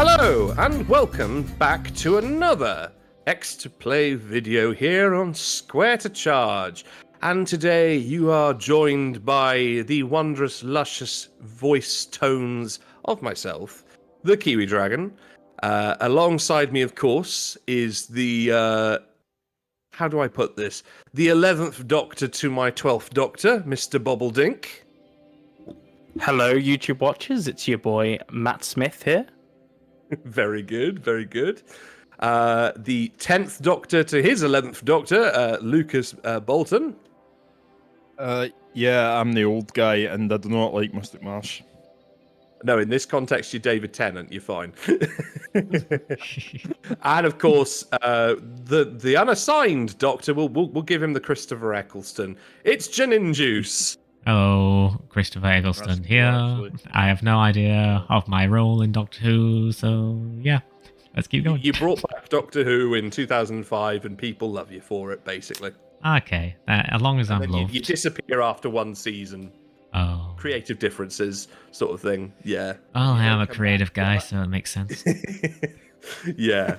Hello, and welcome back to another X to Play video here on Square to Charge. And today you are joined by the wondrous, luscious voice tones of myself, the Kiwi Dragon. Alongside me, of course, is the, how do I put this? The 11th Doctor to my 12th Doctor, Mr. Bobbledink. Hello, YouTube watchers. It's your boy, Matt Smith here. Very good, very good. The 10th Doctor to his 11th Doctor, Lucas Bolton. Yeah, I'm the old guy, and I do not like Mystic Marsh. No, in this context, you're David Tennant. You're fine. And of course, the unassigned Doctor, we'll give him the Christopher Eccleston. It's Janin Juice. Hello, Christopher Eggleston here. I have no idea of my role in Doctor Who, so yeah, let's keep going. You brought back Doctor Who in 2005, and people love you for it, basically. Okay, as long as I'm loved. You disappear after one season. Oh. Creative differences, sort of thing. Yeah. Well, I am a creative guy, so it makes sense. Yeah.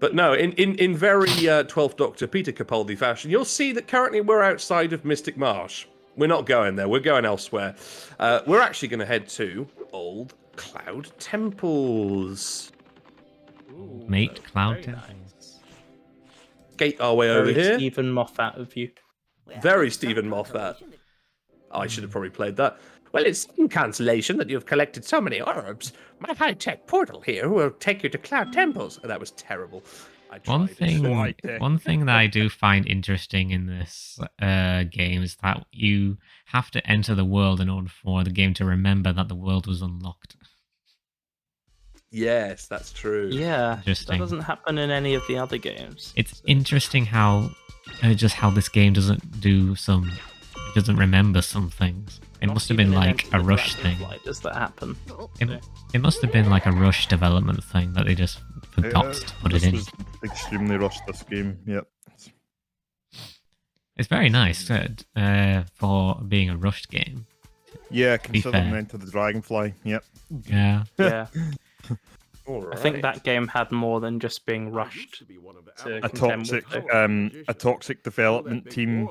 But no, in very 12th Doctor Peter Capaldi fashion, you'll see that currently we're outside of Mystic Marsh. We're not going there. We're going elsewhere. We're actually going to head to Old Cloud Temples. Mate, Cloud Temples. Gate our way over Very here. Stephen Moffat of you. Very Stephen Moffat. I should have probably played that. Well, it's in cancellation that you've collected so many orbs. My high-tech portal here will take you to Cloud Temples. Oh, that was terrible. One thing that I do find interesting in this game is that you have to enter the world in order for the game to remember that the world was unlocked. Yes, that's true. Yeah, that Interesting. doesn't happen in any of the other games. It's interesting how this game doesn't remember some things. It must have been like a rush thing. Does that happen? It must have been like a rush development thing that they just forgot to put it in. This was extremely rushed, this game, yep. It's very nice for being a rushed game. Yeah, be considering fair. Enter the Dragonfly, yep. Yeah. Yeah. All I think right. that game had more than just being rushed. A toxic development team.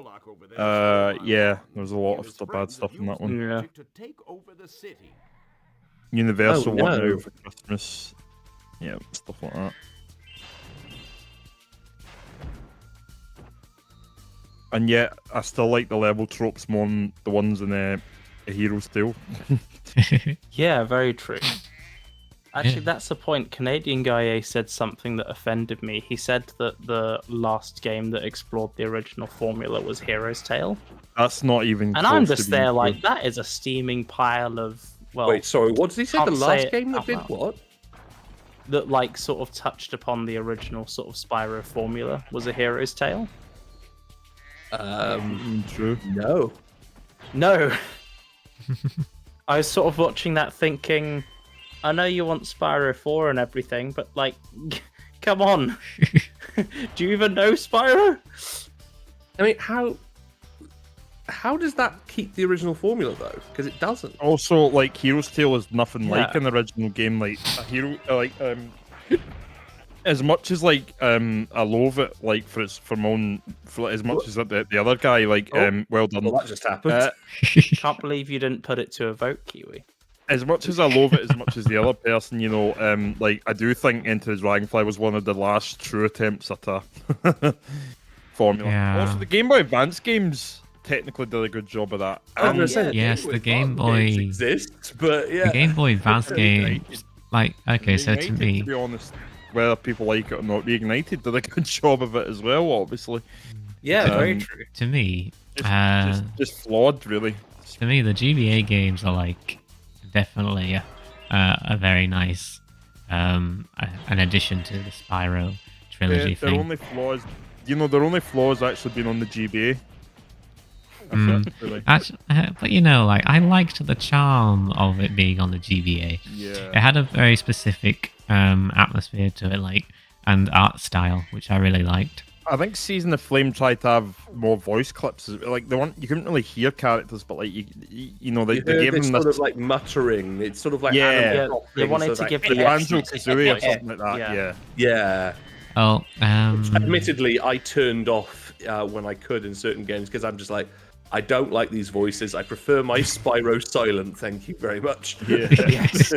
Yeah, there was a lot of bad stuff in that one. Yeah. Universal Oh, one no. now for Christmas. Yeah, stuff like that. And yet, I still like the level tropes more than the ones in A Hero's Tale. Yeah, very true. Actually, Yeah. that's the point. Canadian Guy said something that offended me. He said that the last game that explored the original formula was Hero's Tale. That's not even And I'm close to just being there true. like, that is a steaming pile of, well, Wait, sorry, what did he say? The can't say last it game that out did loud. what? that like sort of touched upon the original sort of Spyro formula was a Hero's Tale. True. No. No. I was sort of watching that thinking, I know you want Spyro 4 and everything, but like, come on. Do you even know Spyro? I mean, how does that keep the original formula though? Because it doesn't. Also, like, Hero's Tale is nothing like Yeah. an original game. Like a hero, as much as like I love it, like for my own, for as much as the other guy, like well done. Well, that just happened. Can't believe you didn't put it to a vote, Kiwi. As much as I love it, as much as the other person, you know, like I do think Into the Dragonfly was one of the last true attempts at a formula. Yeah. Also, the Game Boy Advance games technically did a good job of that. Yes, the Game Boy exists, but yeah. The Game Boy Advance game, like, okay, so to Reignited, me, to be honest, whether people like it or not, Reignited did a good job of it as well. Obviously, Yeah, very Um, true. to me, just flawed, really. to me, the GBA games are like definitely a very nice an addition to the Spyro trilogy Their thing. only flaws, you know, their only flaws actually been on the GBA. That's it, really. Actually, but you know, like I liked the charm of it being on the GBA. Yeah. It had a very specific atmosphere to it, like, and art style, which I really liked. I think Season of Flame tried to have more voice clips. Like you couldn't really hear characters, but like you know, they You heard gave this them sort this. of like muttering. It's sort of like Yeah. Animal Yeah, Crossing, they wanted sort to of give like, the Banjo extras- Kazooie or something like that. Yeah. Yeah. yeah. Oh, Admittedly, I turned off when I could in certain games because I'm just like, I don't like these voices. I prefer my Spyro silent. Thank you very much. Yeah. Yes.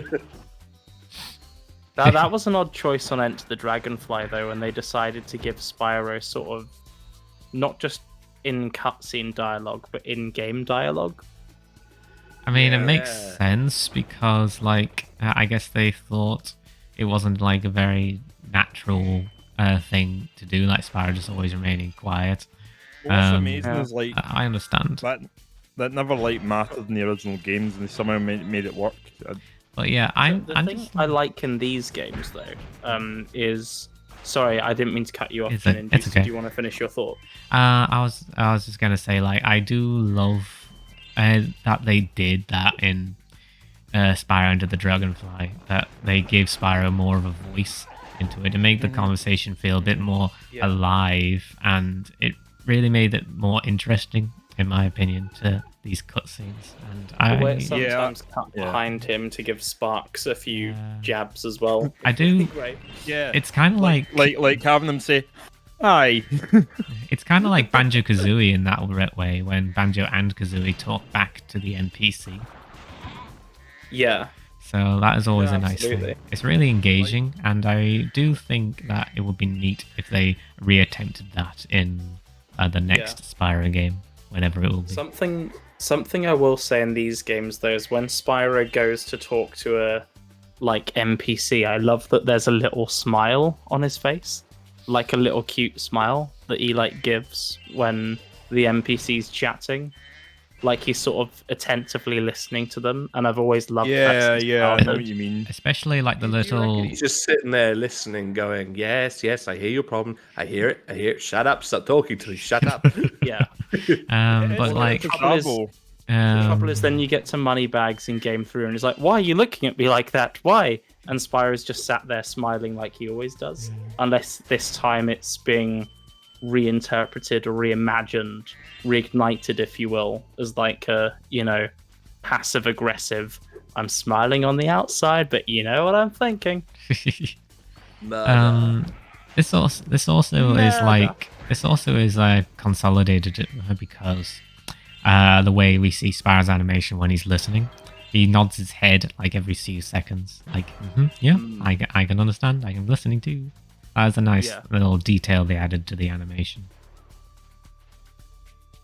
That was an odd choice on Enter the Dragonfly, though, when they decided to give Spyro sort of not just in cutscene dialogue, but in-game dialogue. I mean, it makes Yeah. sense because, like, I guess they thought it wasn't like a very natural thing to do, like Spyro just always remaining quiet. What's amazing Yeah. is like I understand, that never like mattered in the original games, and they somehow made it work. but yeah, The I'm thing just I like in these games, though, is... Sorry, I didn't mean to cut you off, It's Finn. it's okay. Do you want to finish your thought? I was just gonna say, like, I do love that they did that in Spyro Under the Dragonfly, that they gave Spyro more of a voice into it to make the conversation feel a bit more alive, and it really made it more interesting, in my opinion, to these cutscenes. And The way I it sometimes cut behind him to give Sparks a few Yeah. jabs as well. I do. Great. Yeah. It's kind of like having them say, "Aye." it's kind of like Banjo Kazooie in that way, when Banjo and Kazooie talk back to the NPC. Yeah. So that is always Yeah, a nice absolutely. thing. It's really engaging, and I do think that it would be neat if they reattempted that in the next Spyro game, whenever it will be. Something I will say in these games, though, is when Spyro goes to talk to a NPC, I love that there's a little smile on his face, like a little cute smile that he gives when the NPC's chatting. Like he's sort of attentively listening to them, and I've always loved that. I know what you mean. Especially like the little. He's just sitting there listening, going, "Yes, yes, I hear your problem. I hear it. I hear it. Shut up. Stop talking to me. Shut up." Yeah. But like, The trouble is then you get to Moneybags in Game 3 and he's like, "Why are you looking at me like that? Why?" And Spyro's just sat there smiling like he always does. Unless this time it's being reinterpreted or reimagined, reignited, if you will, as like a, passive aggressive, I'm smiling on the outside, but you know what I'm thinking. This also is consolidated because the way we see Spyro's animation when he's listening, he nods his head like every few seconds, like I can understand, I am listening too. That's a nice little detail they added to the animation.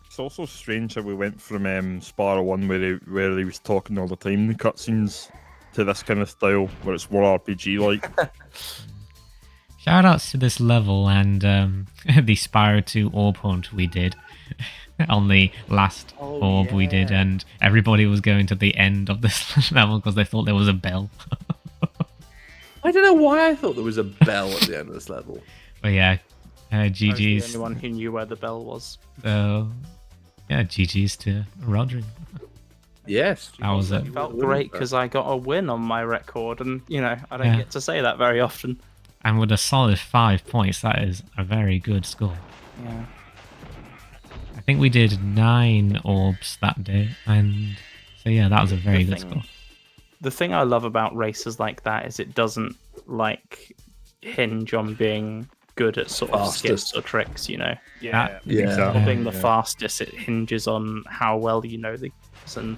It's also strange how we went from Spyro 1 where he was talking all the time in the cutscenes to this kind of style where it's more RPG like. Shout outs to this level and the Spyro 2 orb hunt we did on the last orb we did, and everybody was going to the end of this level because they thought there was a bell. I don't know why I thought there was a bell at the end of this level. But yeah, I was the GG's. only one who knew where the bell was. So yeah, GG's to Rodri. Yes. That was it. It felt great because I got a win on my record, and I don't get to say that very often. And with a solid 5 points, that is a very good score. Yeah. I think we did 9 orbs that day, and so yeah, that was a very good score. The thing I love about races like that is it doesn't hinge on being good at sort of skills or tricks, Yeah. Or being the fastest. It hinges on how well you know the games, and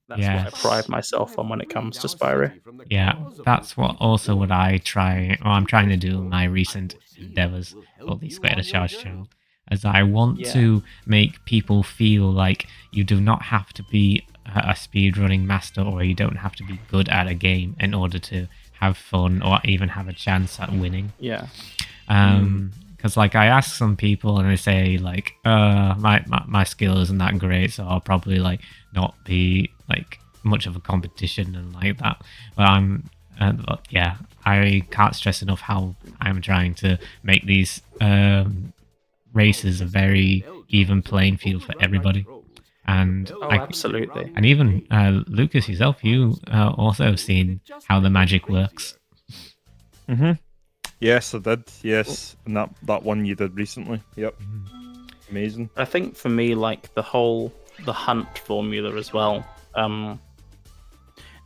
that's what I pride myself on when it comes to Spyro. Yeah, that's what I'm trying to do in my recent endeavors for the Square to Charge channel, as I want to make people feel like you do not have to be a speedrunning master, or you don't have to be good at a game in order to have fun or even have a chance at winning. Yeah. Because I ask some people and they say my skill isn't that great, so I'll probably not be much of a competition and like that. But I can't stress enough how I'm trying to make these races a very even playing field for everybody. And absolutely. And even Lucas yourself, you also have seen how the magic works. Yes, I did. Yes, and that one you did recently. Yep. Amazing. I think for me, like the hunt formula as well.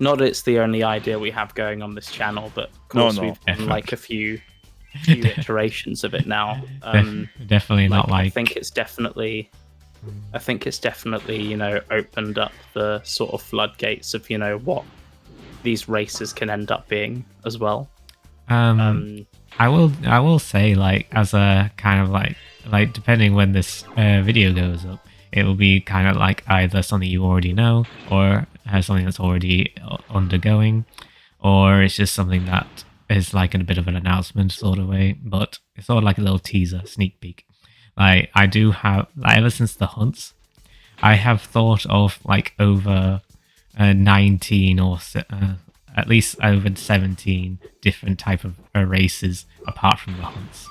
Not that it's the only idea we have going on this channel, but of course No. we've done like a few iterations of it now. Definitely not like. I think it's definitely, opened up the sort of floodgates of what these races can end up being as well. I will say, like, as a kind of like depending when this video goes up, it will be kind of like either something you already know, or something that's already undergoing, or it's just something that is like in a bit of an announcement sort of way, but it's sort of like a little teaser, sneak peek. Like, I do have, like, ever since the hunts, I have thought of like over 19 or at least over 17 different type of races apart from the hunts.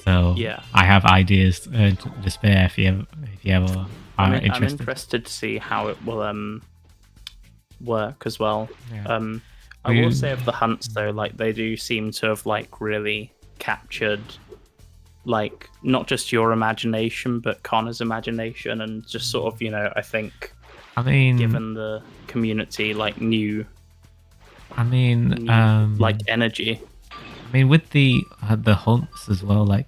So yeah, I have ideas to spare if you ever are interested. I'm interested to see how it will work as well. Yeah. I will say of the hunts though, like they do seem to have like really captured like not just your imagination but Connor's imagination, and just sort of I think given the community like new like energy. I mean, with the hunts as well, like,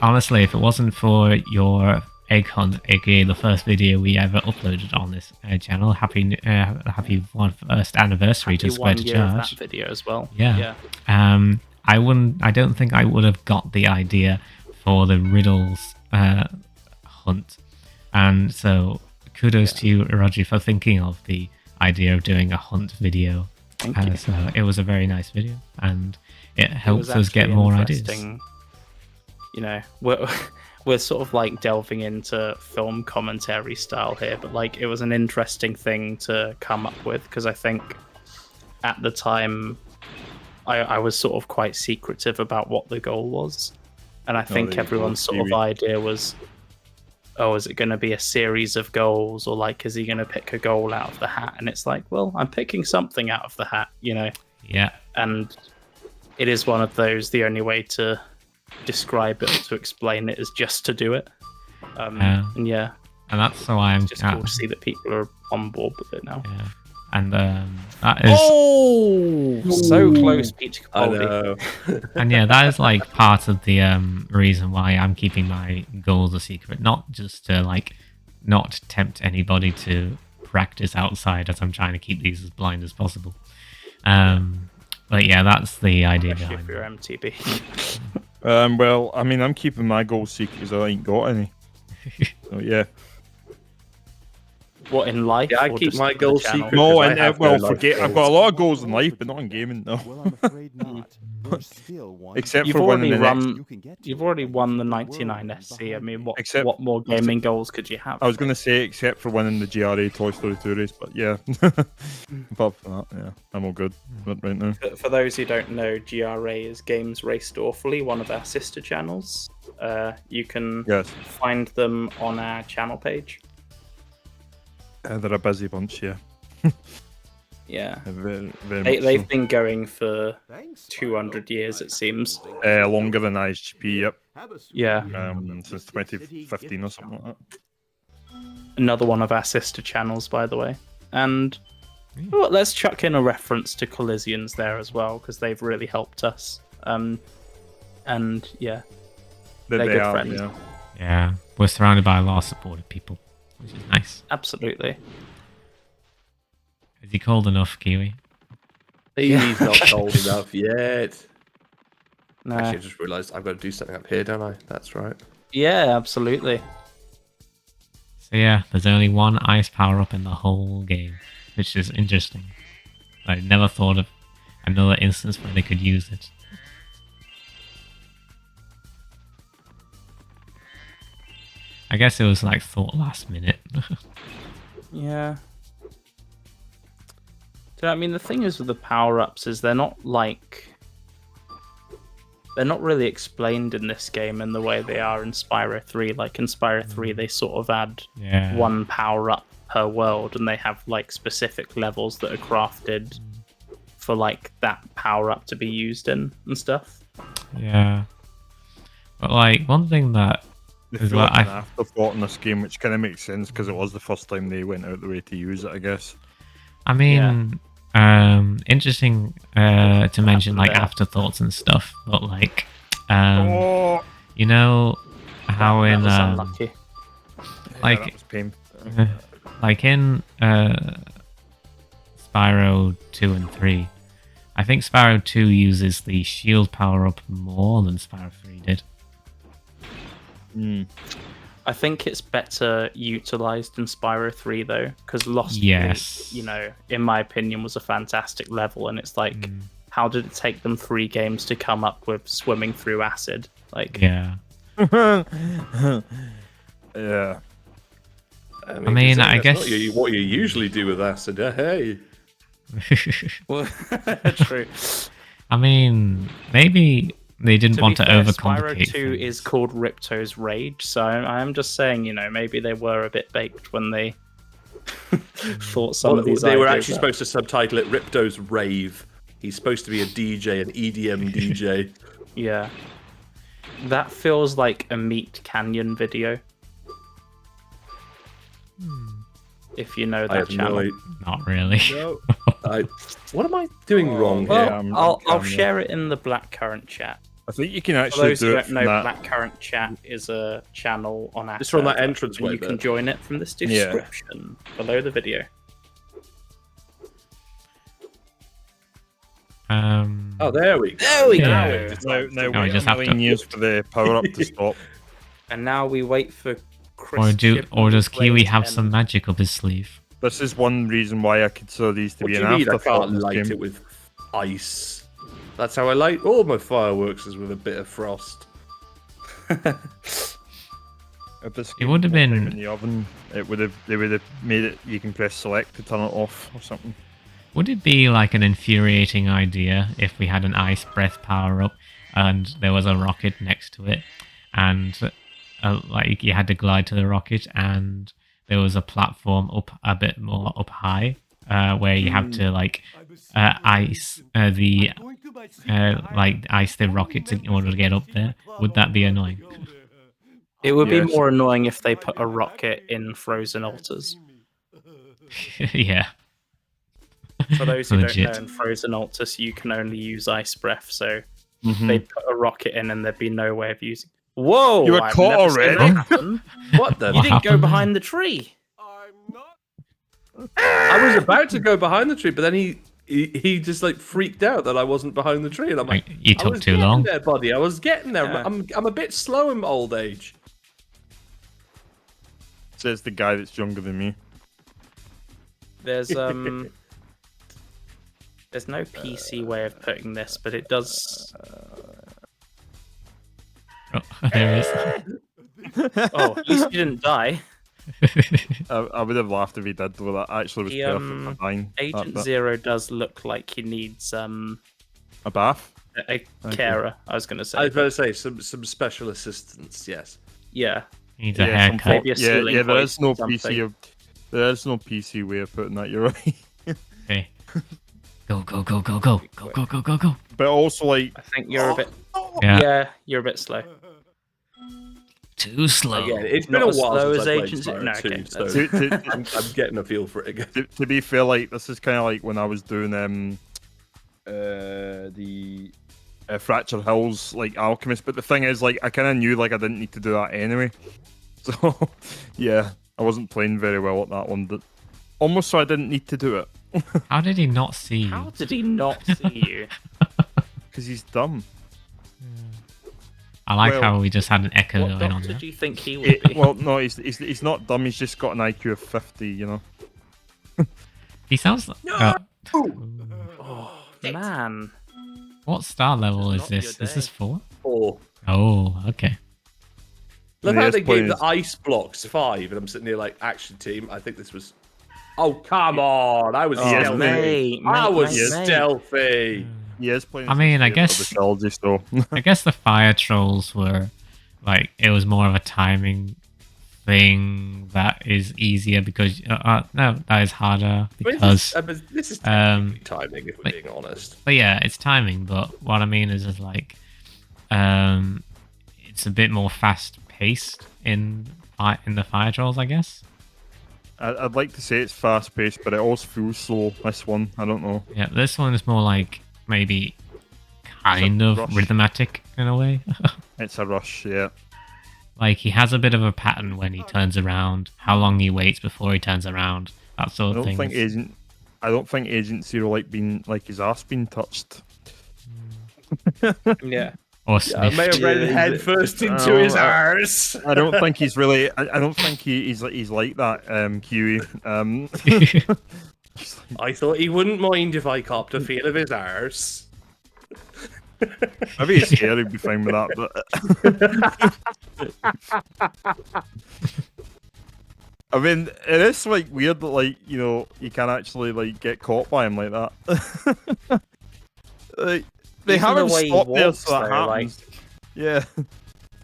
honestly, if it wasn't for your egg hunt, aka the first video we ever uploaded on this channel, happy 1st anniversary to Square to Charge. That video as well. Yeah. I don't think I would have got the idea for the riddles hunt, and so kudos to you, Roger, for thinking of the idea of doing a hunt video. Thank you. So it was a very nice video, and it helps us get more ideas. We're sort of like delving into film commentary style here, but like it was an interesting thing to come up with, because I think at the time I was sort of quite secretive about what the goal was, and I think everyone's sort of idea was, oh, is it going to be a series of goals, or like is he going to pick a goal out of the hat? And it's like, well, I'm picking something out of the hat, Yeah. And it is one of those, the only way to describe it or to explain it is just to do it. And that's why I'm just cool to see that people are on board with it now. Yeah. And that is so close, Peter I Capaldi. know. and yeah, that is like part of the reason why I'm keeping my goals a secret, not just to like not tempt anybody to practice outside, as I'm trying to keep these as blind as possible. But yeah, that's the idea Especially behind if you're it. MTB. Well, I mean, I'm keeping my goals secret because I ain't got any. So yeah. What, in life? Yeah, I or keep just my on the goals channel? secret. No, I and have well, no life forget. I've goals. got a lot of goals in life, but not in gaming. No. Well, I'm afraid not. There's still one. Except You've for winning already the next. run. You can get to You've already won the World 99 SC. I mean, Except- what more gaming goals could you have? I was going to say, except for winning the GRA Toy Story 2 race, but yeah. Apart from that, yeah, I'm all good right now. For those who don't know, GRA is Games Raced Awfully, one of our sister channels. You can Yes, find them on our channel page. they're a busy bunch, yeah. Yeah. Very, very much They've so. been going for Thanks, 200 years, it seems. Longer than ISGP, yep. Yeah. Since 2015 or something like that. Another one of our sister channels, by the way. And well, let's chuck in a reference to Collisions there as well, because they've really helped us. And yeah, They good are, friends. yeah. Yeah, we're surrounded by a lot of supportive people, which is nice. Absolutely. Is he cold enough, Kiwi? He's not cold enough yet. No. Actually, I just realised I've got to do something up here, don't I? That's right. Yeah, absolutely. So yeah, there's only one ice power-up in the whole game, which is interesting. I never thought of another instance where they could use it. I guess it was like thought last minute. Yeah. Do you know what I mean? The thing is with the power-ups is they're not really explained in this game in the way they are in Spyro 3. Like in Spyro 3, they sort of add Yeah. one power-up per world, and they have like specific levels that are crafted for like that power up to be used in and stuff. Yeah. But like one thing that They is feel what like an I afterthought in this game, which kind of makes sense because it was the first time they went out the way to use it, I guess. I mean, interesting to mention like there. afterthoughts and stuff, but like, Oh, you know how That in was unlucky. like that was painful. like in Spyro 2 and 3, I think Spyro 2 uses the shield power up more than Spyro 3 did. I think it's better utilized in Spyro 3 though, because Lost Yes. Week, in my opinion, was a fantastic level, and it's like, how did it take them 3 games to come up with swimming through acid? Like, Yeah. Yeah. I mean, considering I that's guess- not what you usually do with acid. Hey, well, true. I mean, maybe they didn't want be to fair, overcomplicate Spyro 2 is things. called Ripto's Rage, so I'm just saying, maybe they were a bit baked when they thought some well, of these they were ideas actually up. supposed to subtitle it "Ripto's Rave." He's supposed to be a DJ, an EDM DJ. Yeah. That feels like a Meat Canyon video. If you know I that have channel. no idea. Not really. No. What am I doing wrong Well, here? I'm I'll camera. share it in the Blackcurrant chat. I think you can For actually those who do it don't from know, that. Blackcurrant chat is a channel on our Just from that server, entranceway and you can bit. join it from this Yeah. description below the video. Oh, there we go. There we Yeah. go. It's Now, like- now we wait just a have million to- years for the power up to stop. And now we wait for Chris. Or does Kiwi have Chipman's some end. magic up his sleeve? This is one reason why I consider these to What be do an you mean I afterthought can't in this light game. it with ice? That's how I light all my fireworks, is with a bit of frost. If this It game would have was time been- in the oven. They would have made it. You can press select to turn it off or something. Would it be like an infuriating idea if we had an ice breath power up and there was a rocket next to it, and like you had to glide to the rocket, and there was a platform up a bit more up high where you have to like ice the like ice the rocket in order to get up there? Would that be annoying? It would Yes. be more annoying if they put a rocket in Frozen Altars. Yeah. For those who Legit. don't know, in Frozen Altars, you can only use ice breath, so Mhm. they'd put a rocket in and there'd be no way of using. Whoa! You were I've caught never seen already? that happen. What the? You What didn't go happened behind the tree. I was about to go behind the tree, but then he just like freaked out that I wasn't behind the tree, and I'm like, Like, you I took was too getting long. there, buddy. I was getting there. Yeah. I'm a bit slow in old age. Says the guy that's younger than me. There's no PC way of putting this, but it does. Oh, there is. Oh, at least you didn't die. I would have laughed if he did, though. That actually was The, perfect for dying. that Agent bit. Zero does look like he needs A bath? a carer. I was gonna I was say, about to say some special assistance. Yes. yeah. Needs a some haircut. fo- Maybe a ceiling yeah. There hoist is no or something. PC. There is no PC way of putting that. You're right. Okay. Go, go, go, go, go. Go, go, go, go, go. But also, like, I think you're a bit. Yeah. Yeah, you're a bit slow. Too slow. Again, it's been Not a as while slow since as I played Agent Zero. Spyro No, 2, okay, so to, I'm getting a feel for it again. to be fair, like this is kind of like when I was doing the Fracture Hills like Alchemist. But the thing is, like, I kind of knew like I didn't need to do that anyway. So yeah, I wasn't playing very well at that one, but almost so I didn't need to do it How did he not see you? How did he not see you? because he's dumb. I like Well, how we just had an echo What going on doctor there. do you think he would be? Well, no, he's not dumb. He's just got an IQ of 50. You know. He sounds like. Oh man, What star level is not your this? Is this day. 4? Or Oh, okay. look The how S they point gave is- the ice blocks 5, and I'm sitting there like, action team. I think this was. Oh come on! I was Oh, stealthy. mate, I was mate. stealthy. He is playing. I mean, I of guess- the trilogy, so I guess the fire trolls were like it was more of a timing thing that is easier because no, that is harder I mean, because. this is um, technically timing, if we're like- being honest. But yeah, it's timing. But what I mean is like, it's a bit more fast paced in the fire trolls, I guess. I'd like to say it's fast paced, but it also feels slow. This one, I don't know. Yeah, this one is more like maybe kind of rush. rhythmatic in a way. It's a rush, yeah. Like he has a bit of a pattern when he turns around, how long he waits before he turns around, that I sort of don't thing. think Agent Zero like his ass being touched. Yeah. Or I sniffed. may have read Yeah, head first into his arse. I don't think he's really. I don't think he's like that. Kiwi. I thought he wouldn't mind if I copped a feel of his arse. Maybe he's scared. He'd be fine with that. But I mean, it is like weird that like you can actually like get caught by him like that. Like, they Even have the him way he stop there walks, so that though, happens. Yeah.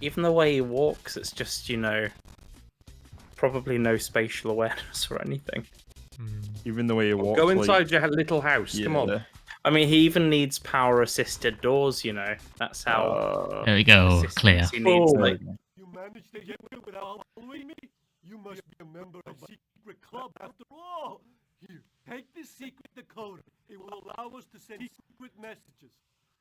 Even the way he walks, it's just, probably no spatial awareness or anything. Even the way he walks. Go like, inside your little house. Come on. yeah. I mean, he even needs power-assisted doors, That's how There we go, clear. assistance he needs. Oh. Like, You managed to get away without following me? You must be a member of a secret club after all. Here, take this secret decoder. It will allow us to send secret messages.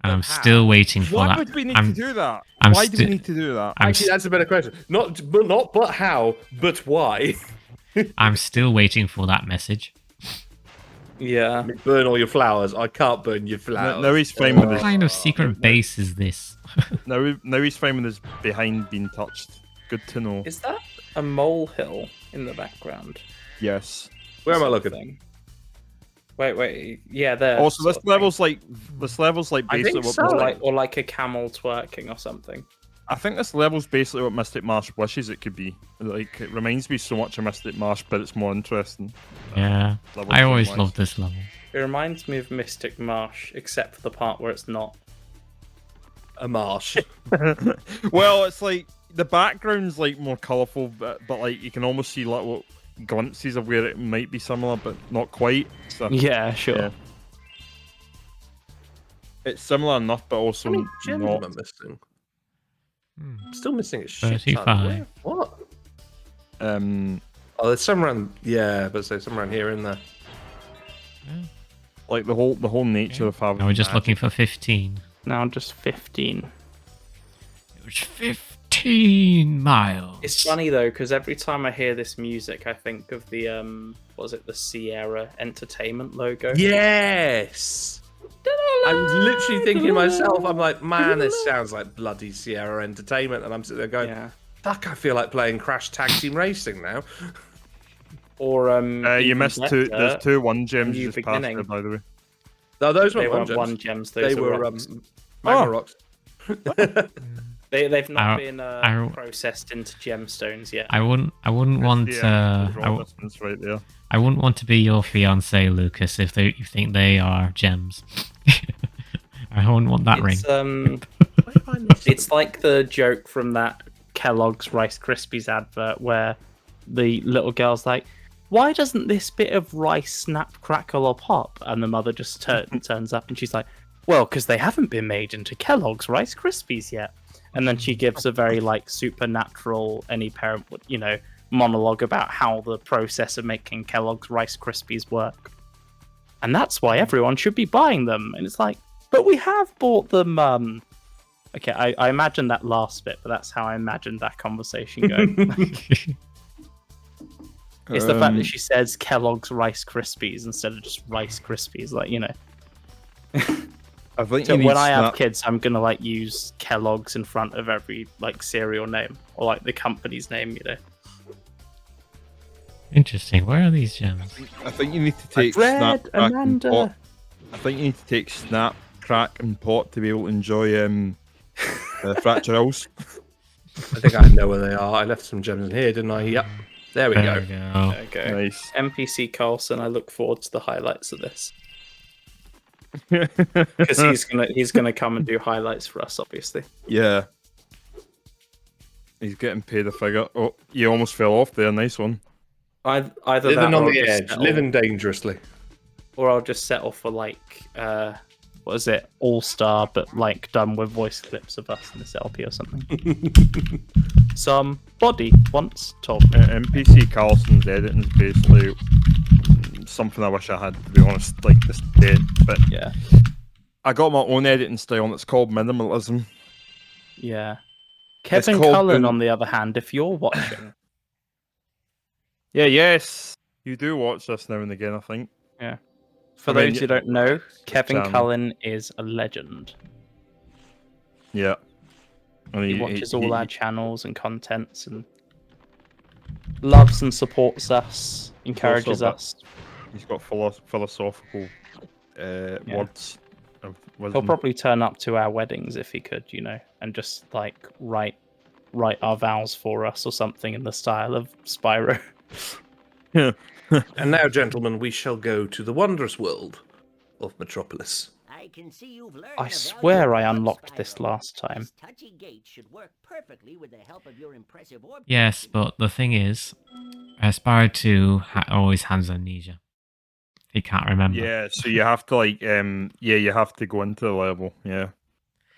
And I'm how? still waiting for Why that. would we need I'm, to do that? I'm Why do we sti- need to do that? I'm, Actually, that's a better question. Not how, but why. I'm still waiting for that message. yeah. Burn all your flowers. I can't burn your No, flowers. now he's fine with What his. kind of secret base is this? Now he's fine with his behind being touched. Good to know. Is that a molehill in the background? Yes. Where am I Sort of looking? thing? Wait. Yeah, there. Also, sort this of thing. level's like I basically think what so. Or like a camel twerking or something. I think this level's basically what Mystic Marsh wishes it could be. Like it reminds me so much of Mystic Marsh, but it's more interesting. Yeah, Level I always design-wise. loved this level. It reminds me of Mystic Marsh, except for the part where it's not. A marsh. Well, it's like the background's like more colourful, but like you can almost see little glimpses of where it might be similar, but not quite. So, Yeah, sure. yeah. It's similar enough, but also How many gems am I not. missing? Hmm. I'm still missing a shit ton. 35. Where? What? Oh, there's some around. Yeah, but say some around here in there. like the whole nature of having. Now we're just magic. looking for 15. Now just 15. It was 15 miles. It's funny though, because every time I hear this music, I think of the the Sierra Entertainment logo. Yes. I'm literally thinking to myself, I'm like, man, this sounds like bloody Sierra Entertainment, and I'm sitting there going, Yeah. fuck, I feel like playing Crash Tag Team Racing now. Or You even missed two. better, There's two one gems New you just passed Beginning. there, by the way. No, those They weren't weren't one one gems. gems. Those They are were rocks. magma Oh. rocks. They've not I- been I- processed into gemstones yet. I wouldn't want Yeah, the raw distance right there. I wouldn't want to be your fiance, Lucas, if you think they are gems. I wouldn't want that ring. It's it's like the joke from that Kellogg's Rice Krispies advert where the little girl's like, "Why doesn't this bit of rice snap, crackle, or pop?" And the mother just turns up and she's like, "Well, because they haven't been made into Kellogg's Rice Krispies yet." And then she gives a very like supernatural, any parent would, monologue about how the process of making Kellogg's Rice Krispies work. And that's why everyone should be buying them. And it's like, but we have bought them. Okay, I imagine that last bit, but that's how I imagined that conversation going. It's the fact that she says Kellogg's Rice Krispies instead of just Rice Krispies, I think So you need when I have snap- kids, I'm gonna use Kellogg's in front of every cereal name or the company's name, Interesting. Where are these gems? I think you need to take Red, snap, crack, and Amanda. pot. I think you need to take snap, crack, and pot to be able to enjoy fracture else. I think I know where they are. I left some gems in here, didn't I? Yep. There we There go. we go. There you go. Nice. NPC Carlson, I look forward to the highlights of this because he's gonna come and do highlights for us, obviously. Yeah. He's getting paid a figure. Oh, you almost fell off there. Nice one. Either Living that, on or the I'll just edge, settle- living dangerously. or I'll just settle for like what is it, All Star, but like done with voice clips of us in this LP or something. Somebody once told me. NPC Carlson's editing is basically something I wish I had, to be honest, like this day. But Yeah, I got my own editing style, and it's called minimalism. yeah. Kevin called Cullen, doing- on the other hand, if you're watching, Yeah, yes, you do watch this now and again, I think. for I mean, those who don't know, Kevin channel. Cullen is a legend. Yeah. And He watches all our channels and contents and loves and supports us, encourages bit- us. He's got philosophical words of He'll wisdom. probably turn up to our weddings if he could, and just like write our vows for us or something in the style of Spyro. And now, gentlemen, we shall go to the wondrous world of Metropolis. I can see you've learned I the swear value I of unlocked Spyro. this last time. This touchy gate should work perfectly with the help of your impressive orb. Yes, but the thing is, Spyro 2 always has amnesia. He can't remember. Yeah, so you have to like, you have to go into the level. Yeah.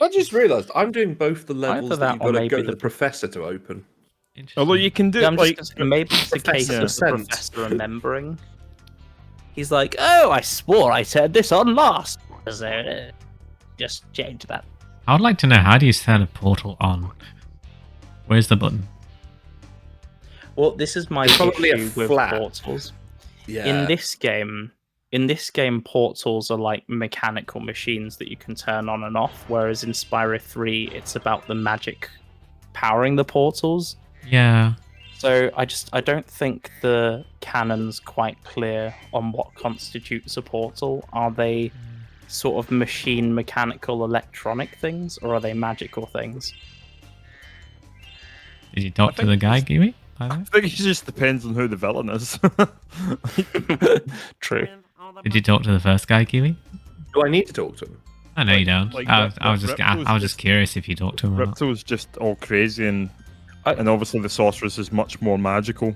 I just realised I'm doing both the levels Either that that you've or got to go maybe to the the- professor to open. Interesting. Although you can do Yeah, I'm like, just gonna say, maybe it's a case Professor of the Descent. professor remembering. He's like, oh, I swore I turned this on last. So, just change that. I would like to know, how do you turn a portal on? Where's the button? Well, this is my Probably a issue with flap. portals. Yeah. In this game, portals are like mechanical machines that you can turn on and off, whereas in Spyro 3, it's about the magic powering the portals. Yeah. So I don't think the canon's quite clear on what constitutes a portal. Are they sort of machine, mechanical, electronic things, or are they magical things? Did you talk to the guy, Kiwi? By the way? I think it just depends on who the villain is. True. Did you talk to the first guy, Kiwi? Do I need to talk to him? I know you don't. like I was just Ripto's curious if you talked to him or not. Ripto's just all crazy, and I- obviously the sorceress is much more magical.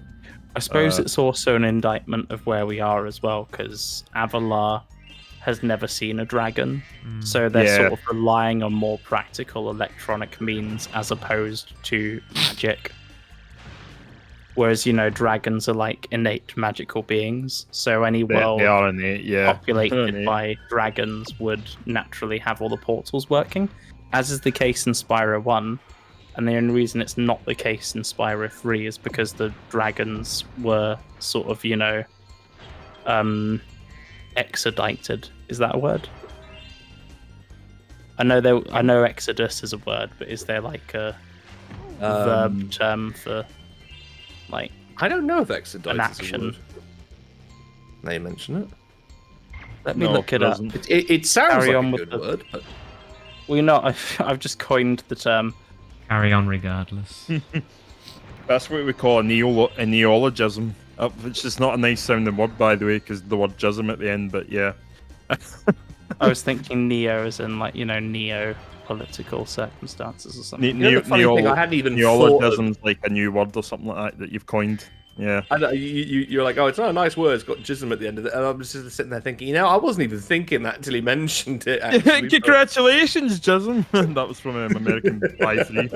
I suppose it's also an indictment of where we are as well, because Avalar has never seen a dragon, so they're Yeah. sort of relying on more practical electronic means as opposed to magic. Whereas, dragons are like innate magical beings, so any world They are innate, yeah. populated Innate. by dragons would naturally have all the portals working, as is the case in Spyro 1. And the only reason it's not the case in Spyro 3 is because the dragons were sort of, extradited. Is that a word? I know exodus is a word, but is there like a verb term for like I don't know if extradite an is a action? word. They mention it. Let me No, look it it up. doesn't. It sounds Carry like on a with good the- word, but Well, I've just coined the term. Carry on regardless. That's what we call a neologism, which is not a nice sounding word, by the way, because the word jism at the end, but yeah. I was thinking neo as in like, neo-political circumstances or something. you know the funny thing, I hadn't even thought of, Neologism's like a new word or something like that you've coined. Yeah. I know, you're like, oh, it's not a nice word, it's got jism at the end of it. And I was just sitting there thinking, I wasn't even thinking that until he mentioned it. Actually, but- Congratulations, Jism! That was from American Pie 3.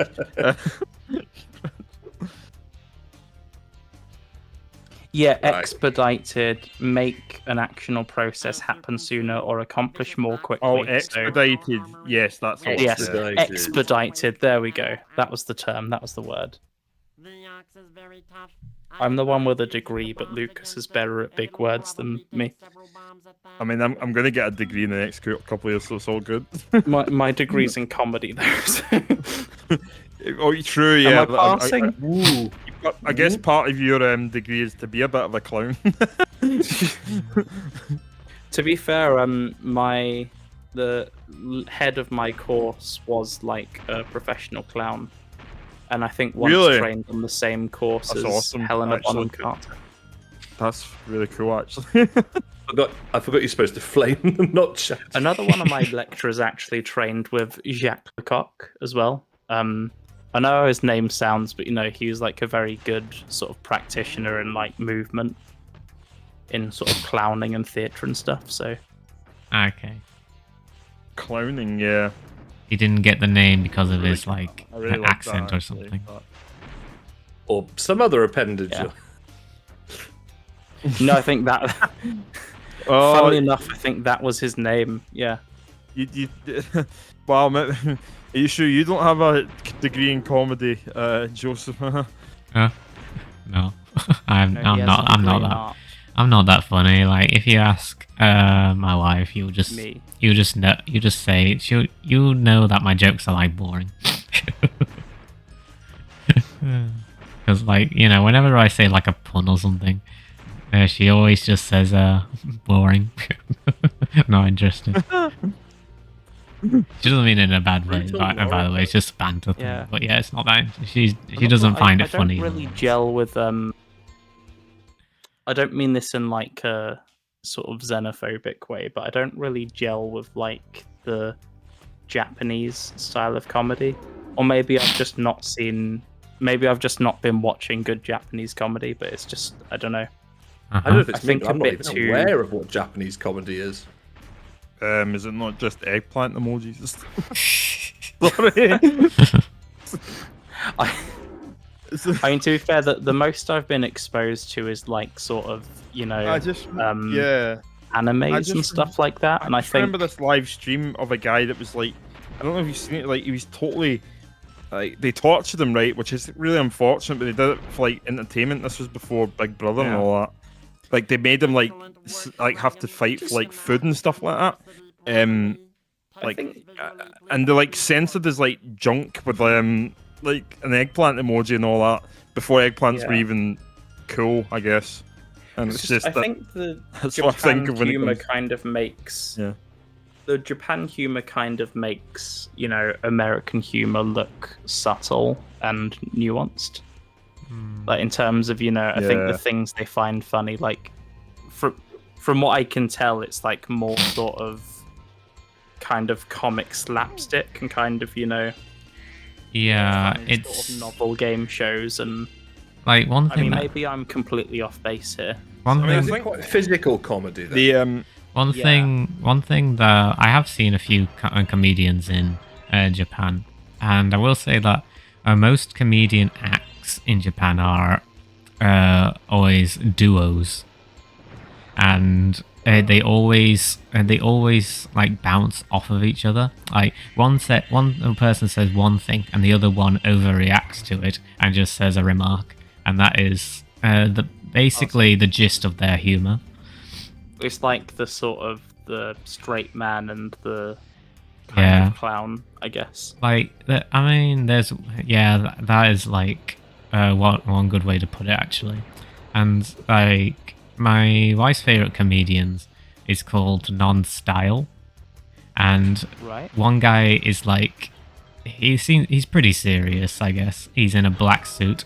Yeah, Right. expedited, make an actional process happen sooner or accomplish more quickly. Oh, So- expedited. Yes, that's what yes, it's Expedited. expedited. There we go. That was the term. That was the word. I'm the one with a degree, but Lucas is better at big words than me. I mean, I'm going to get a degree in the next couple of years, so it's all good. My degree's in comedy, though. so- Oh, true, yeah. Am I passing? I guess part of your degree is to be a bit of a clown. To be fair, the head of my course was like a professional clown, and I think once Really? trained on the same course That's as awesome, Helena Bonham actually. Carter. That's really cool, actually. I forgot you're supposed to flame them, not chat. Another one of my lecturers actually trained with Jacques Lecoq as well. I know how his name sounds, but he was like a very good sort of practitioner in like movement, in sort of clowning and theatre and stuff. So Okay. Clowning, yeah. He didn't get the name because of Really his cool. like I really like accent that, or actually, something. but- Or some other appendage. Yeah. no, I think that. Oh, Funnily enough, I think that was his name. Yeah. you wow, man. Are you sure you don't have a degree in comedy, Joseph? No, I'm No, he has a not. I'm degree not in that. art. I'm not that funny. Like if you ask my wife, Me. you just say you know that my jokes are like boring. Because like whenever I say like a pun or something, she always just says boring. Not interested. She doesn't mean it in a bad way. By the way, it's just banter thing. Yeah. But yeah, it's not that. She doesn't find it funny. I don't really gel with I don't mean this in like a sort of xenophobic way, but I don't really gel with like the Japanese style of comedy. Or maybe I've just not seen. Maybe I've just not been watching good Japanese comedy, but it's just I don't know. I don't know if it's I think me, a I'm not bit even too- aware of what Japanese comedy is. Is it not just eggplant emojis? Sorry. I mean, to be fair, the most I've been exposed to is like sort of I just um, yeah. animes just and stuff like that, and I just think remember this live stream of a guy that was like, I don't know if you've seen it. Like he was totally like they tortured him, right? Which is really unfortunate, but they did it for like entertainment. This was before Big Brother and Yeah. all that. Like they made him like have to fight for like food and stuff like that. Like and they like censored his like junk with like an eggplant emoji and all that before eggplants were Yeah. even cool, I guess. And it's just I that, think the that's what I think Japan of when it humor comes. kind of makes Yeah. the Japan humor kind of makes American humor look subtle and nuanced. Like in terms of I think Yeah. the things they find funny, like from what I can tell, it's like more sort of kind of comic slapstick and kind of Yeah, funny it's sort of novel game shows, and like one I thing. mean that, maybe I'm completely off base here. one I mean, I thing. think- Quite physical comedy. Then. The One thing that I have seen a few comedians in Japan, and I will say that most comedian acts in Japan are always duos, and they always like bounce off of each other. Like one person says one thing, and the other one overreacts to it and just says a remark, and that is basically the gist of their humor. It's like the sort of the straight man and the kind of clown, I guess. Like, I mean, that is like one good way to put it, actually. And like, my wife's favorite comedians is called Non-Style, and Right. one guy is like, he's pretty serious, I guess. He's in a black suit,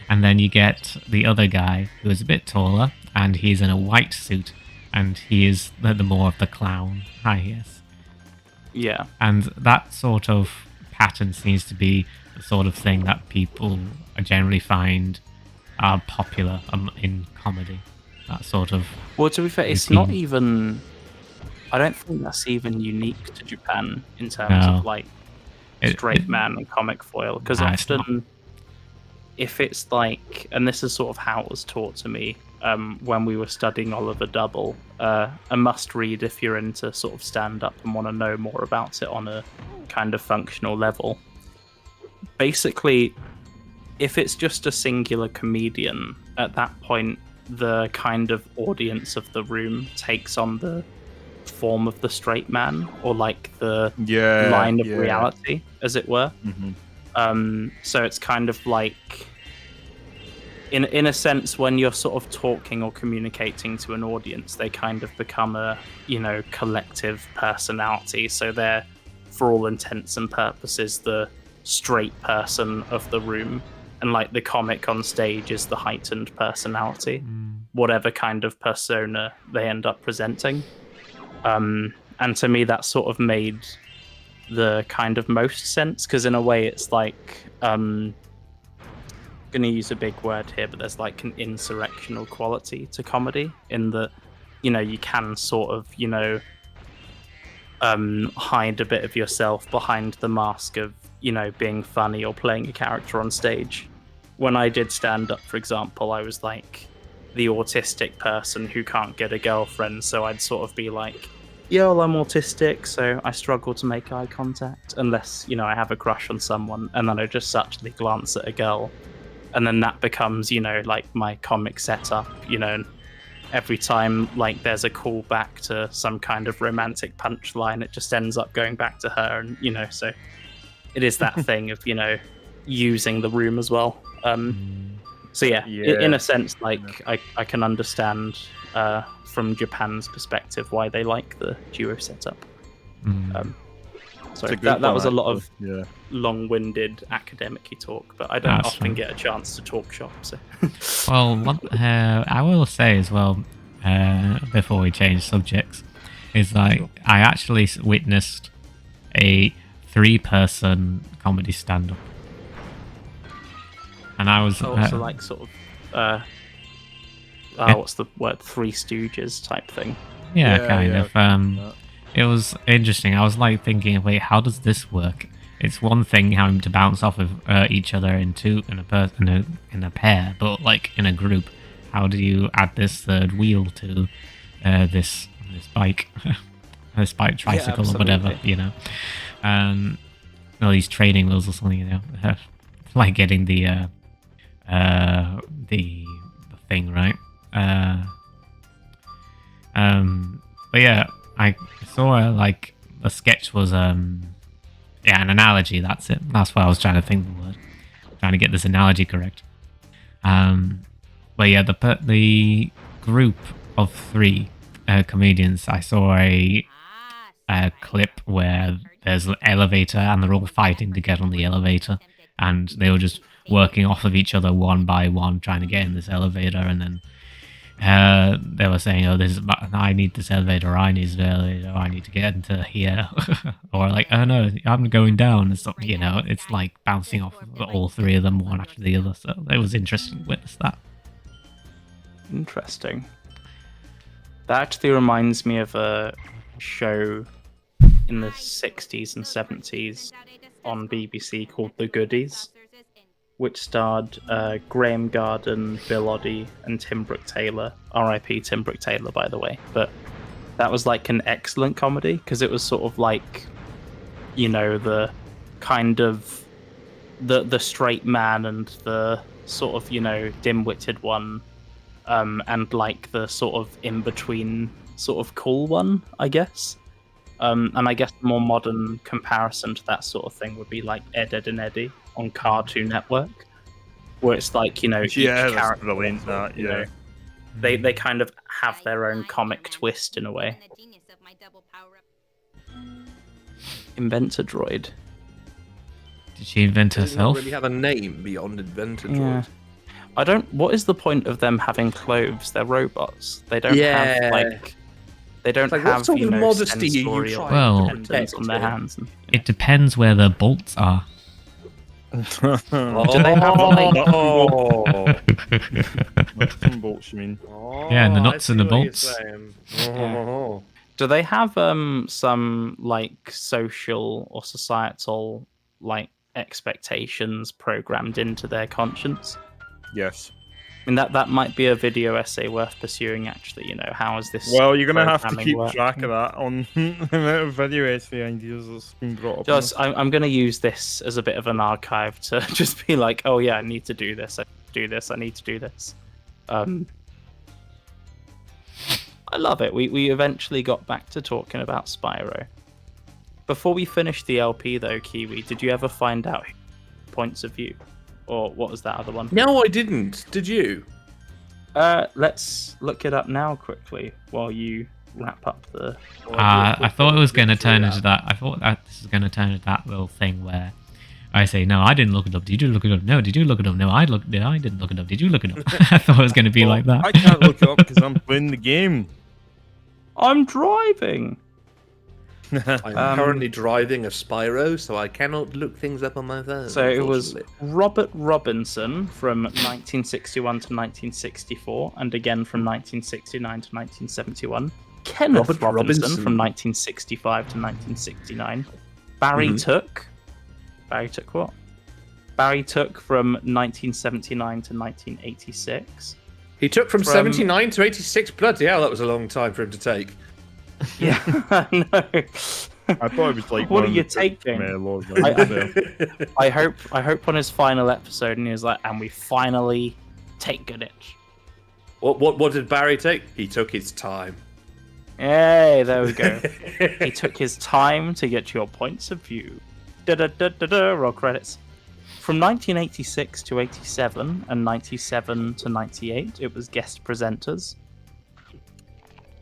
and then you get the other guy who is a bit taller, and he's in a white suit, and he is the more of the clown. Yes. Yeah. And that sort of pattern seems to be the sort of thing that people generally find are popular in comedy. That sort of. Well, to be fair, it's routine. not even. I don't think that's even unique to Japan in terms No. of like It- straight it- man and comic foil. Because Nah, it's not. often, if it's like, and this is sort of how it was taught to me when we were studying Oliver Double, a must read if you're into sort of stand up and want to know more about it on a kind of functional level. Basically, if it's just a singular comedian, at that point, the kind of audience of the room takes on the form of the straight man, or like the line of reality, as it were. So it's kind of like, in a sense, when you're sort of talking or communicating to an audience, they kind of become a collective personality. So they're, for all intents and purposes, the straight person of the room, and like the comic on stage is the heightened personality, whatever kind of persona they end up presenting. And to me, that sort of made the kind of most sense, because in a way it's like gonna use a big word here, but there's like an insurrectional quality to comedy in that, you know, you can sort of, you know, hide a bit of yourself behind the mask of, you know, being funny or playing a character on stage. When I did stand up, for example, I was like the autistic person who can't get a girlfriend, so I'd sort of be like, yeah, well, I'm autistic, so I struggle to make eye contact unless, you know, I have a crush on someone, and then I just subtly glance at a girl, and then that becomes, you know, like my comic setup, you know, and every time like there's a callback to some kind of romantic punchline, it just ends up going back to her, and, you know, so it is that thing of, you know, using the room as well. So yeah, in a sense, like I can understand from Japan's perspective why they like the duo setup. Sorry, that was a lot of long-winded academic-y talk, but I don't often get a chance to talk shop. So. Well, I will say as well, before we change subjects, is like I actually witnessed a 3-person comedy stand-up. And I was so like sort of what's the word, Three Stooges type thing. Yeah, kind of. It was interesting. I was like thinking, wait, how does this work? It's one thing having to bounce off of each other in a pair, but like in a group, how do you add this third wheel to this bike, this bike tricycle or whatever, you know? Well, these training wheels or something, you know, like getting the thing right. But yeah, I saw like the sketch was an analogy. That's it. That's why I was trying to think the word, trying to get this analogy correct. But yeah, the group of 3 comedians. I saw a clip where there's an elevator and they're all fighting to get on the elevator, and they were just working off of each other one by one, trying to get in this elevator, and then they were saying, "Oh, I need this elevator. I need this elevator. I need to get into here," or like, "Oh no, I'm going down." And so, you know, it's like bouncing off of all 3 of them, one after the other. So it was interesting to witness that. Interesting. That actually reminds me of a show in the 60s and 70s on BBC called The Goodies, which starred Graham Garden, Bill Oddie, and Tim Brooke-Taylor. R.I.P. Tim Brooke-Taylor, by the way. But that was like an excellent comedy, because it was sort of like, you know, the kind of the straight man and the sort of, you know, dim-witted one, and like the sort of in-between sort of cool one, I guess. And I guess the more modern comparison to that sort of thing would be like Ed, Edd and Eddy on Cartoon Network, where it's like, you know, each character, brilliant, that, you know, they kind of have their own comic twist in a way. Inventor Droid. Did she invent Does herself? not really have a name beyond Inventor Droid. I don't. What is the point of them having clothes? They're robots. They don't have like. They don't like, have, what sort you of know, modesty are you sensorial trying to buttons on their hands. And, It depends where the bolts are. Do they have like? Nuts and bolts, you mean? Yeah, and the nuts and the bolts. Yeah. Do they have some like social or societal like expectations programmed into their conscience? Yes. I mean, that might be a video essay worth pursuing, actually. You know, how is this? Well, you're gonna have to programming keep work? track of that on the amount of video essay ideas that's been brought up. Just, I'm going to use this as a bit of an archive to just be like, oh yeah, I need to do this. I do this. I need to do this. I love it. We eventually got back to talking about Spyro. Before we finished the LP, though, Kiwi, did you ever find out points of view? Or what was that other one? No, I didn't. Did you? Let's look it up now quickly while you wrap up the... I thought it was going to turn into that. I thought that this was going to turn into that little thing where I say, no, I didn't look it up. Did you look it up? No, did you look it up? No, I didn't look it up. Did you look it up? I thought it was going to be like that. I can't look it up because I'm playing the game. I'm driving. I'm currently driving a Spyro, so I cannot look things up on my phone. So it was unfortunately. Robert Robinson from 1961 to 1964, and again from 1969 to 1971. Kenneth Robert Robinson Robinson. from 1965 to 1969. Barry Took. Barry Took what? Barry Took from 1979 to 1986. He took from 79 to 86. Bloody hell, that was a long time for him to take. Yeah, I know. I thought it was like. What one are of you the taking? Lord I hope on his final episode, and he was like, and we finally take Gooditch. What did Barry take? He took his time. Hey, there we go. He took his time to get your points of view. Roll credits. From 1986 to 87 and 97 to 98, it was guest presenters.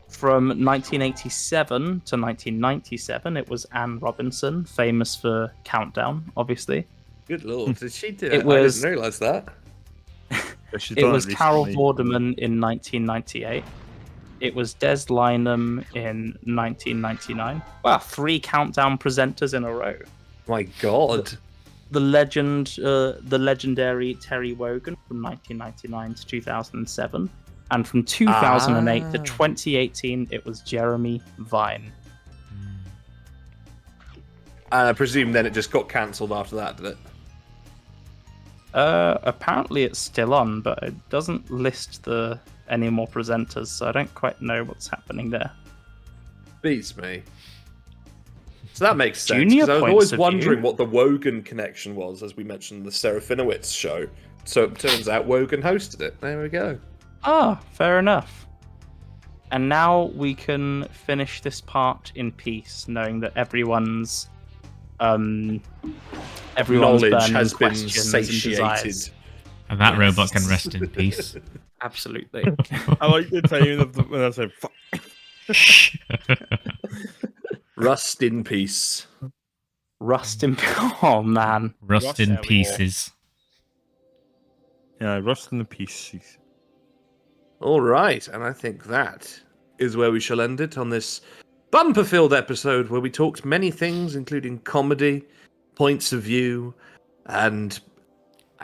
From 1987 to 1997, it was Anne Robinson, famous for Countdown, obviously. Good lord, did she do It it? was- I didn't realise that. It was Carol Vorderman in 1998. It was Des Lynam in 1999. Wow, 3 Countdown presenters in a row. My god. The legendary Terry Wogan from 1999 to 2007. And from 2008 to 2018, it was Jeremy Vine. And I presume then it just got cancelled after that, did it? Apparently it's still on, but it doesn't list any more presenters, so I don't quite know what's happening there. Beats me. So that makes sense. Junior 'Cause I was points always of wondering view. what the Wogan connection was, as we mentioned in the Serafinowicz show. So it turns out Wogan hosted it. There we go. Ah, fair enough. And now we can finish this part in peace, knowing that everyone's Knowledge burning has been questions and satiated. desires. And that robot can rest in peace. Absolutely. I like the timing of when I said fuck. Rust in peace. Rust in oh man. Rust in Rust out. pieces. Yeah, rust in the pieces. All right, and I think that is where we shall end it on this bumper-filled episode where we talked many things, including comedy, points of view, and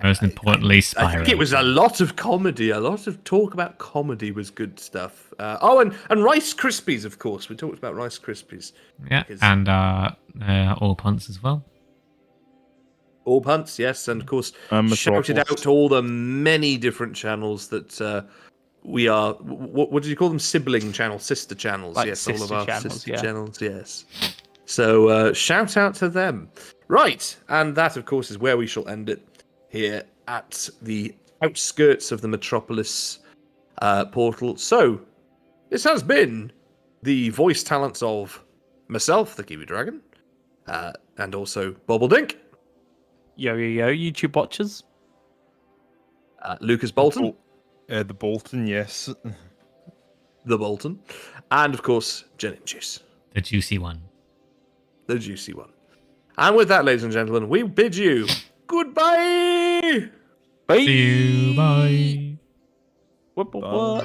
Most importantly, Spyro. I think it was a lot of comedy. A lot of talk about comedy was good stuff. And Rice Krispies, of course. We talked about Rice Krispies. Yeah, because- and all punts as well. All punts, yes, and of course, And shouted Metropolis. out to all the many different channels that we are. What did you call them? Sibling channels, sister channels. Like yes, all of sister our channels, sister yeah. channels. Yes. So shout out to them. Right, and that, of course, is where we shall end it here at the outskirts of the Metropolis portal. So this has been the voice talents of myself, the Kiwi Dragon, and also Bobbledink. Yo, YouTube watchers. Lucas Bolton, The Bolton, yes. the Bolton, and of course, Jen and Juice, The juicy one. the juicy one. And with that, ladies and gentlemen, we bid you goodbye! Bye. See you. Bye. What?